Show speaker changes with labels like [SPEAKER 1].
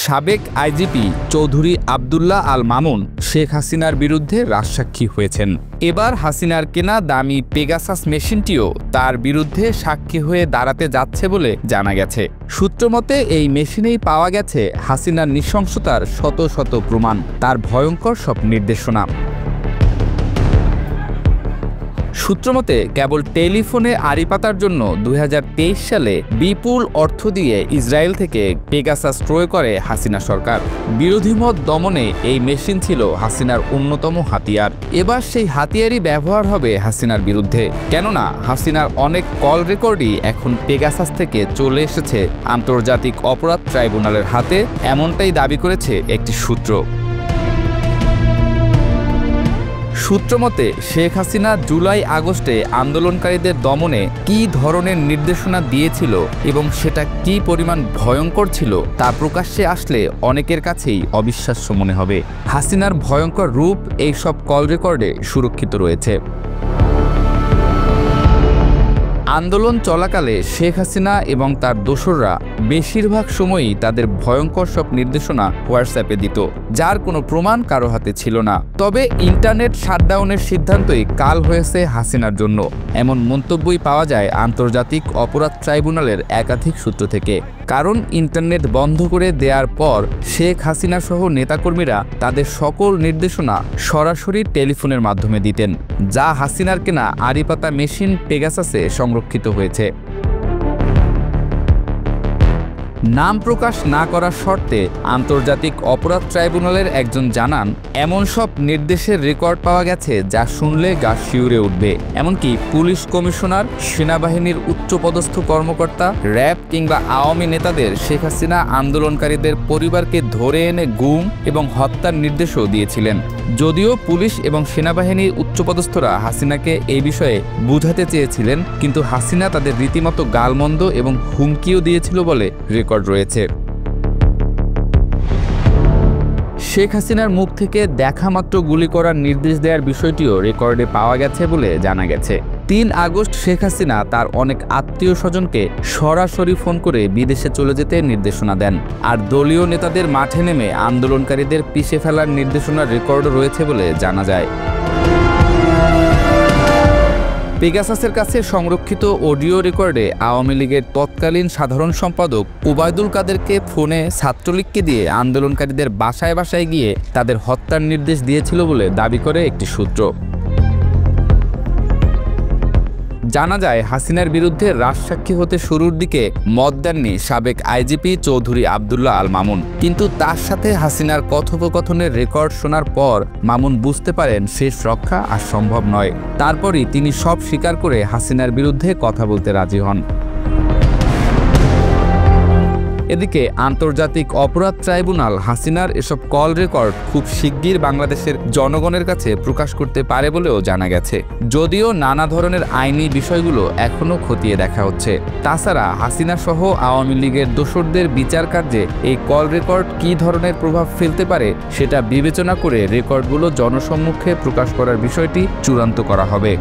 [SPEAKER 1] সাবেক আইজিপি চৌধুরী আব্দুল্লাহ আল মামুন শেখ হাসিনার বিরুদ্ধে রাজসাক্ষী হয়েছেন। এবার হাসিনার কেনা দামি পেগাসাস মেশিনটিও তার বিরুদ্ধে সাক্ষী হয়ে দাঁড়াতে যাচ্ছে বলে জানা গেছে। সূত্রমতে এই মেশিনেই পাওয়া গেছে হাসিনার নৃশংসতার শত শত প্রমাণ, তার ভয়ঙ্কর সব নির্দেশনা। সূত্রমতে কেবল টেলিফোনে আড়ি পাতার জন্য 2023 সালে বিপুল অর্থ দিয়ে ইসরায়েল থেকে পেগাসাস ক্রয় করে হাসিনা সরকার। বিরোধী মত দমনে এই মেশিন ছিল হাসিনার অন্যতম হাতিয়ার। এবার সেই হাতিয়ারই ব্যবহার হবে হাসিনার বিরুদ্ধে, কেননা হাসিনার অনেক কল রেকর্ডই এখন পেগাসাস থেকে চলে এসেছে আন্তর্জাতিক অপরাধ ট্রাইব্যুনালের হাতে, এমনটাই দাবি করেছে একটি সূত্র। সূত্রমতে শেখ হাসিনা জুলাই আগস্টে আন্দোলনকারীদের দমনে কী ধরনের নির্দেশনা দিয়েছিল এবং সেটা কী পরিমাণ ভয়ঙ্কর ছিল তা প্রকাশ্যে আসলে অনেকের কাছেই অবিশ্বাস্য মনে হবে। হাসিনার ভয়ঙ্কর রূপ এই সব কল রেকর্ডে সুরক্ষিত রয়েছে। আন্দোলন চলাকালে শেখ হাসিনা এবং তার দোসররা বেশিরভাগ সময়ই তাদের ভয়ঙ্কর সব নির্দেশনা হোয়াটসঅ্যাপে দিত, যার কোনো প্রমাণ কারো হাতে ছিল না। তবে ইন্টারনেট শাটডাউনের সিদ্ধান্তই কাল হয়েছে হাসিনার জন্য, এমন মন্তব্যই পাওয়া যায় আন্তর্জাতিক অপরাধ ট্রাইব্যুনালের একাধিক সূত্র থেকে। কারণ ইন্টারনেট বন্ধ করে দেওয়ার পর শেখ হাসিনা সহ নেতাকর্মীরা তাদের সকল নির্দেশনা সরাসরি টেলিফোনের মাধ্যমে দিতেন, যা হাসিনার কেনা আড়িপাতা মেশিন পেগাসাসে সংরক্ষিত হয়েছে। নাম প্রকাশ না করার শর্তে আন্তর্জাতিক অপরাধ ট্রাইব্যুনালের একজন জানান, এমন সব নির্দেশের রেকর্ড পাওয়া গেছে যা শুনলে গা শিউরে উঠবে। এমনকি পুলিশ কমিশনার, সেনাবাহিনীর উচ্চপদস্থ কর্মকর্তা, র্যাব কিংবা আওয়ামী নেতাদের শেখ হাসিনা আন্দোলনকারীদের পরিবারকে ধরে এনে গুম এবং হত্যার নির্দেশও দিয়েছিলেন। যদিও পুলিশ এবং সেনাবাহিনীর উচ্চপদস্থরা হাসিনাকে এই বিষয়ে বুঝাতে চেয়েছিলেন, কিন্তু হাসিনা তাদের রীতিমতো গালমন্দ এবং হুমকিও দিয়েছিল বলে রেকর্ড রয়েছে। শেখ হাসিনার মুখ থেকে দেখা মাত্র গুলি করার নির্দেশ দেওয়ার বিষয়টিও রেকর্ডে পাওয়া গেছে বলে জানা গেছে। 3 আগস্ট শেখ হাসিনা তার অনেক আত্মীয় স্বজনকে সরাসরি ফোন করে বিদেশে চলে যেতে নির্দেশনা দেন, আর দলীয় নেতাদের মাঠে নেমে আন্দোলনকারীদের পিষে ফেলার নির্দেশনার রেকর্ডও রয়েছে বলে জানা যায়। পেগাসাসের কাছে সংরক্ষিত অডিও রেকর্ডে আওয়ামী লীগের তৎকালীন সাধারণ সম্পাদক ওবায়দুল কাদেরকে ফোনে ছাত্রলীগকে দিয়ে আন্দোলনকারীদের বাসায় বাসায় গিয়ে তাদের হত্যার নির্দেশ দিয়েছিল বলে দাবি করে একটি সূত্র। জানা যায় হাসিনার বিরুদ্ধে রাজসাক্ষী হতে শুরুর দিকে মত দেননি সাবেক আইজিপি চৌধুরী আব্দুল্লাহ আল মামুন, কিন্তু তার সাথে হাসিনার কথোপকথনের রেকর্ড শোনার পর মামুন বুঝতে পারেন শেষ রক্ষা আর সম্ভব নয়। তারপরই তিনি সব স্বীকার করে হাসিনার বিরুদ্ধে কথা বলতে রাজি হন। এদিকে আন্তর্জাতিক অপরাধ ট্রাইব্যুনাল হাসিনার এসব কল রেকর্ড খুব শিগগির বাংলাদেশের জনগণের কাছে প্রকাশ করতে পারে বলেও জানা গেছে, যদিও নানা ধরনের আইনি বিষয়গুলো এখনও খতিয়ে দেখা হচ্ছে। তাছাড়া হাসিনা সহ আওয়ামী লীগের দোসরদের বিচার কার্যে এই কল রেকর্ড কী ধরনের প্রভাব ফেলতে পারে সেটা বিবেচনা করে রেকর্ডগুলো জনসম্মুখে প্রকাশ করার বিষয়টি চূড়ান্ত করা হবে।